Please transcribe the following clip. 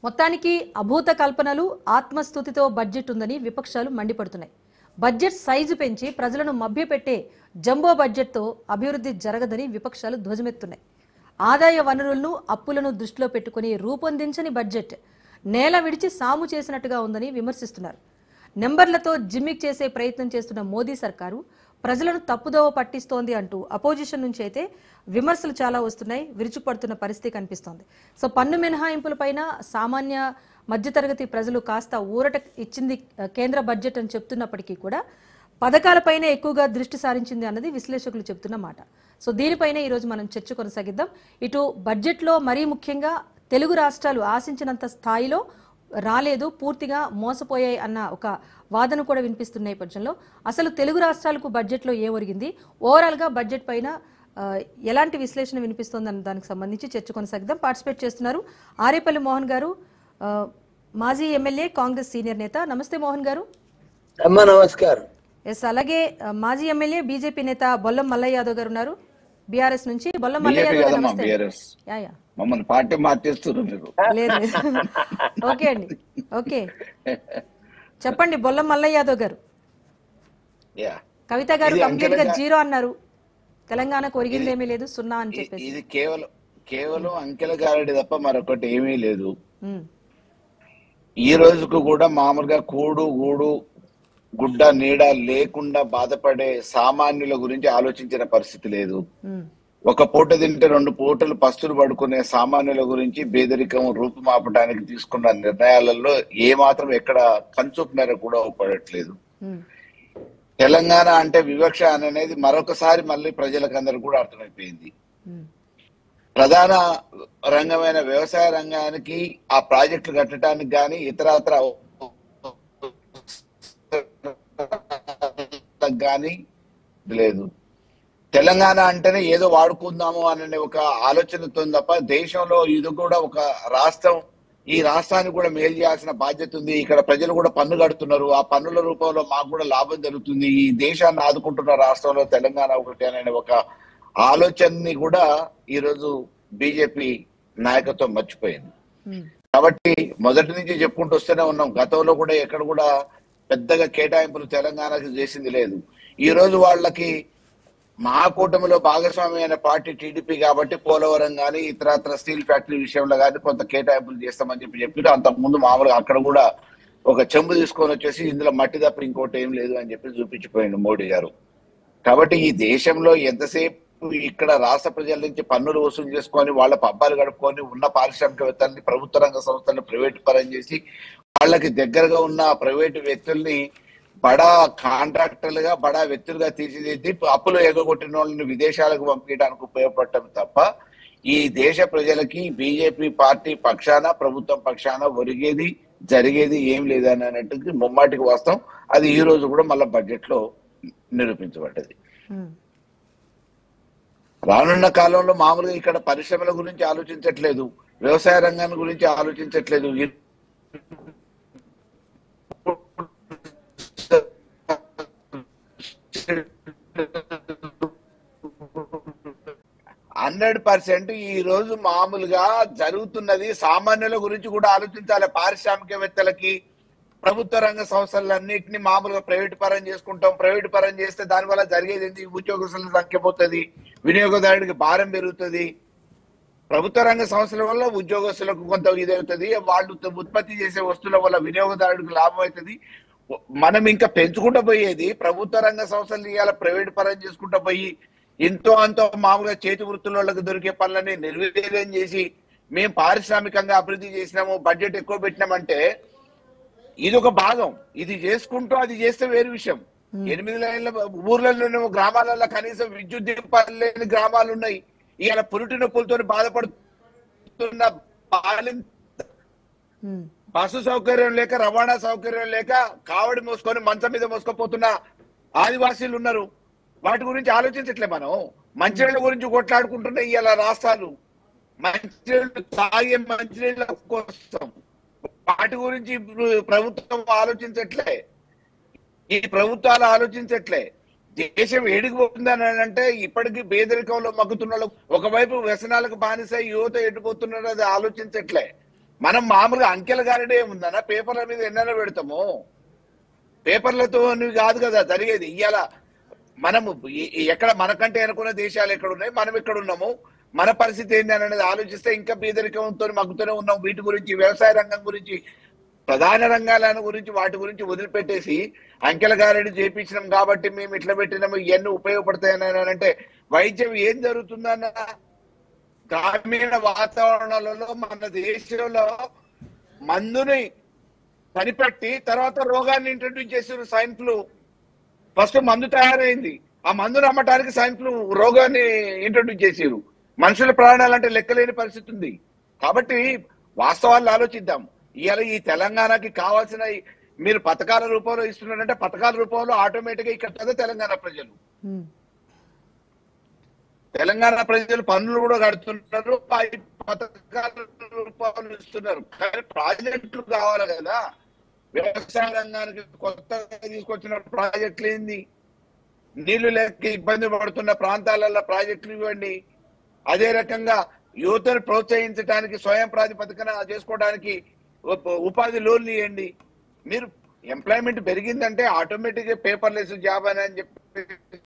మొత్తానికి అభూత కల్పనలు ఆత్మస్తుతితో బడ్జెట్ ఉందని విపక్షాలు మండిపడుతున్నాయి. బడ్జెట్ సైజు పెంచి ప్రజలను మభ్యపెట్టే జంబో బడ్జెట్తో అభివృద్ధి జరగదని విపక్షాలు ధ్వజమెత్తున్నాయి. ఆదాయ వనరులను అప్పులను దృష్టిలో పెట్టుకుని రూపొందించని బడ్జెట్ నేల విడిచి సాము చేసినట్టుగా ఉందని విమర్శిస్తున్నారు. నెంబర్లతో జిమ్మిక్ చేసే ప్రయత్నం చేస్తున్న మోదీ సర్కారు ప్రజలను తప్పుదోవ పట్టిస్తోంది అంటూ అపోజిషన్ నుంచి అయితే విమర్శలు చాలా వస్తున్నాయి. విరుచుకుపడుతున్న పరిస్థితి కనిపిస్తోంది. సో పన్ను మినహాయింపులపైన సామాన్య మధ్యతరగతి ప్రజలు కాస్త ఊరట ఇచ్చింది కేంద్ర బడ్జెట్ అని చెప్తున్నప్పటికీ కూడా పథకాలపైన ఎక్కువగా దృష్టి సారించింది అన్నది విశ్లేషకులు చెప్తున్న మాట. సో దీనిపైన ఈరోజు మనం చర్చ కొనసాగిద్దాం. ఇటు బడ్జెట్లో మరీ ముఖ్యంగా తెలుగు రాష్ట్రాలు ఆశించినంత స్థాయిలో రాలేదు, పూర్తిగా మోసపోయాయి అన్న ఒక వాదన కూడా వినిపిస్తున్న నేపథ్యంలో అసలు తెలుగు రాష్ట్రాలకు బడ్జెట్లో ఏం ఒరిగింది, ఓవరాల్గా బడ్జెట్ పైన ఎలాంటి విశ్లేషణ వినిపిస్తోంది అన్న దానికి సంబంధించి చర్చ కొనసాగిద్దాం. పార్టిసిపేట్ చేస్తున్నారు ఆరేపల్లి మోహన్ గారు, మాజీ ఎమ్మెల్యే, కాంగ్రెస్ సీనియర్ నేత. నమస్తే మోహన్ గారు. నమస్కారం. ఎస్, అలాగే మాజీ ఎమ్మెల్యే, బీజేపీ నేత బొల్లం మల్లయ్య యాదవ్ గారు ఉన్నారు బీఆర్ఎస్ నుంచి. బొల్లం మల్లయ్య యాదవ్ గారు నమస్తే. మమ్మల్ని పార్టీ మార్చేస్తున్నారు. లేదు, ఓకే అండి, ఓకే చెప్పండి. బొల్లం మల్లయ్య యాదవ్ గారు. కవిత గారు కంప్లీట్ గా జీరో అన్నారు, తెలంగాణకు ఒరిగిందేమీ లేదు, సున్నా అని చెప్పేసి. ఇది కేవలం అంకెల గారడి తప్ప మరొకటి ఏమీ లేదు. ఈ రోజుకు కూడా మామూలుగా కూడు గూడు గుడ్డ నీడ లేకుండా బాధపడే సామాన్యుల గురించి ఆలోచించిన పరిస్థితి లేదు. ఒక పూట తింటే 2 పూటలు పస్తులు పడుకునే సామాన్యుల గురించి పేదరికం రూపుమాపడానికి తీసుకున్న నిర్ణయాలలో ఏ మాత్రం ఎక్కడ కన్సూప్ మేర కూడా పడట్లేదు. తెలంగాణ అంటే వివక్ష అనేది మరొకసారి మళ్ళీ ప్రజలకందరూ కూడా అర్థమైపోయింది. ప్రధాన రంగమైన వ్యవసాయ రంగానికి ఆ ప్రాజెక్టులు కట్టడానికి కానీ ఇతరత్ర కానీ లేదు. తెలంగాణ అంటేనే ఏదో వాడుకుందాము అనే ఒక ఆలోచనతో తప్ప దేశంలో ఇది కూడా ఒక రాష్ట్రం, ఈ రాష్ట్రానికి కూడా మేలు చేయాల్సిన బాధ్యత ఉంది. ఇక్కడ ప్రజలు కూడా పన్ను కడుతున్నారు, ఆ పన్నుల రూపంలో మాకు కూడా లాభం జరుగుతుంది, ఈ దేశాన్ని ఆదుకుంటున్న రాష్ట్రంలో తెలంగాణ ఒకటి అనే ఒక ఆలోచనని కూడా ఈరోజు బీజేపీ నాయకత్వం మర్చిపోయింది. కాబట్టి మొదటి నుంచి చెప్పుకుంటూ వస్తూనే ఉన్నాం. గతంలో కూడా ఎక్కడ కూడా పెద్దగా కేటాయింపులు తెలంగాణకు చేసింది లేదు. ఈ రోజు వాళ్ళకి మా కూటమిలో భాగస్వామి అయిన పార్టీ టీడీపీ కాబట్టి పోలవరం కానీ ఇతరత్ర స్టీల్ ఫ్యాక్టరీ విషయంలో కానీ కొంత కేటాయింపులు చేస్తామని చెప్పి అంతకుముందు మామూలుగా అక్కడ కూడా ఒక చెంబు తీసుకొని వచ్చేసి ఇందులో మట్టి తప్ప ఇంకోటి ఏం లేదు అని చెప్పి చూపించిపోయింది మోడీ గారు. కాబట్టి ఈ దేశంలో ఎంతసేపు ఇక్కడ రాష్ట్ర ప్రజల నుంచి పన్నులు వసూలు చేసుకొని వాళ్ళ పబ్బాలు గడుపుకొని ఉన్న పారిశ్రామికవేత్తల్ని, ప్రభుత్వ రంగ సంస్థలను ప్రైవేటు పరం చేసి వాళ్ళకి దగ్గరగా ఉన్న ప్రైవేటు వ్యక్తుల్ని బడా కాంట్రాక్టర్లుగా, బడా వ్యక్తులుగా తీర్చిదిద్ది అప్పులు ఎగగొట్టిన వాళ్ళని విదేశాలకు పంపించడానికి ఉపయోగపడటం తప్ప ఈ దేశ ప్రజలకి బీజేపీ పార్టీ పక్షాన, ప్రభుత్వం పక్షాన ఒరిగేది జరిగేది ఏం లేదని అన్నట్టుగా ముమ్మాటికి వాస్తవం. అది ఈ రోజు కూడా మళ్ళీ బడ్జెట్ లో నిరూపించబడ్డది. రానున్న కాలంలో మామూలుగా ఇక్కడ పరిశ్రమల గురించి ఆలోచించట్లేదు, వ్యవసాయ రంగాన్ని గురించి ఆలోచించట్లేదు. 100% ఈ రోజు మామూలుగా జరుగుతున్నది సామాన్యుల గురించి కూడా ఆలోచించాలి. పారిశ్రామికవేత్తలకి, ప్రభుత్వ రంగ సంస్థలన్నింటినీ మామూలుగా ప్రైవేటు పరం చేసుకుంటాం. ప్రైవేటు పరం చేస్తే దానివల్ల జరిగేది ఏంటి? ఉద్యోగస్తుల సంఖ్య పోతుంది, వినియోగదారుడికి భారం పెరుగుతుంది. ప్రభుత్వ రంగ సంస్థల వల్ల ఉద్యోగస్తులకు కొంత ఇదవుతుంది, వాళ్ళు ఉత్పత్తి చేసే వస్తువుల వల్ల వినియోగదారుడికి లాభం అవుతుంది. మనం ఇంకా పెంచుకుంటూ పోయేది ప్రభుత్వ రంగ సంస్థలు ఇవాళ ప్రైవేట్ పరం చేసుకుంటూ పోయి ఎంతో అంతో మామూలుగా చేతి వృత్తులకు దొరికే పనులని నిర్వీర్యం చేసి మేము పారిశ్రామికంగా అభివృద్ధి చేసినాము, బడ్జెట్ ఎక్కువ పెట్టినామంటే ఇది ఒక భాగం. ఇది చేసుకుంటూ అది చేస్తే వేరు విషయం. 8 లైన్ల ఊర్లలో, గ్రామాలలో కనీసం విద్యుత్ దీపాలు లేని గ్రామాలు ఉన్నాయి. ఇవాళ పురిటి నొప్పులతో బాధపడుతున్న బస్సు సౌకర్యం లేక, రవాణా సౌకర్యం లేక కావడి మోసుకొని మంచం మీద మోసుకుపోతున్న ఆదివాసీలు ఉన్నారు. వాటి గురించి ఆలోచించట్లే. మనం మంచినీళ్ళ గురించి కొట్లాడుకుంటున్నాయి ఇవాళ రాష్ట్రాలు. మంచినీళ్ళు తాగే మంచినీళ్ళ కోసం వాటి గురించి ప్రభుత్వం ఆలోచించట్లే, ఈ ప్రభుత్వాలు ఆలోచించట్లే. దేశం ఏడిగిపోతుందని అంటే ఇప్పటికీ పేదరికంలో మగ్గుతున్న ఒకవైపు వ్యసనాలకు బానిస యువత ఎడిపోతున్నారు, అది ఆలోచించట్లే. మనం మామూలుగా అంకెల గారిడే ఉందన్న పేపర్ల మీద ఎన్నైనా పెడతాము. పేపర్లతో కాదు కదా జరిగేది. ఇవాళ మనము ఎక్కడ మనకంటే అనుకున్న దేశాలు ఎక్కడ ఉన్నాయి, మనం ఎక్కడ ఉన్నాము, మన పరిస్థితి ఏంటి అనేది ఆలోచిస్తే ఇంకా పేదరికంతో మగ్గుతూనే ఉన్నాం. వీటి గురించి, వ్యవసాయ రంగం గురించి, ప్రధాన రంగాల గురించి, వాటి గురించి వదిలిపెట్టేసి అంకెల గారెడ్డి చేపించినాం కాబట్టి మేము ఇట్లా పెట్టినాము, ఇవన్నీ ఉపయోగపడతాయని అంటే వైద్యం ఏం జరుగుతుందన్న గ్రామీణ వాతావరణాలలో మన దేశంలో మందుని కనిపెట్టి తర్వాత రోగాన్ని ఇంట్రడ్యూస్ చేసారు. స్వైన్ ఫ్లూ ఫస్ట్ మందు తయారైంది, ఆ మందును అమ్మటానికి స్వైన్ ఫ్లూ రోగాన్ని ఇంట్రడ్యూస్ చేసారు. మనుషుల ప్రాణాలంటే లెక్కలేని పరిస్థితి ఉంది. కాబట్టి వాస్తవాలు ఆలోచిద్దాం. ఇవాళ ఈ తెలంగాణకి కావాల్సిన మీరు పథకాల రూపంలో ఇస్తున్నారంటే పథకాల రూపంలో ఆటోమేటిక్ గా ఇక్కడ తెలంగాణ ప్రజలు పన్నులు కూడా కడుతున్నారు, పథకాల రూపంలో ఇస్తున్నారు. కానీ ప్రాజెక్టులు కావాలి కదా. వ్యవసాయ రంగానికి కొత్తగా తీసుకొచ్చిన ప్రాజెక్టులు ఏంది? నీళ్లు లేక ఇబ్బంది పడుతున్న ప్రాంతాలలో ప్రాజెక్టులు ఇవ్వండి. అదే రకంగా యువతను ప్రోత్సహించడానికి స్వయం ప్రాతిపదికన చేసుకోవడానికి ఉపాధి లోన్లు ఇవ్వండి. మీరు ఎంప్లాయ్మెంట్ పెరిగిందంటే ఆటోమేటిక్ గా పేపర్లెస్ జాబ్ అని చెప్పి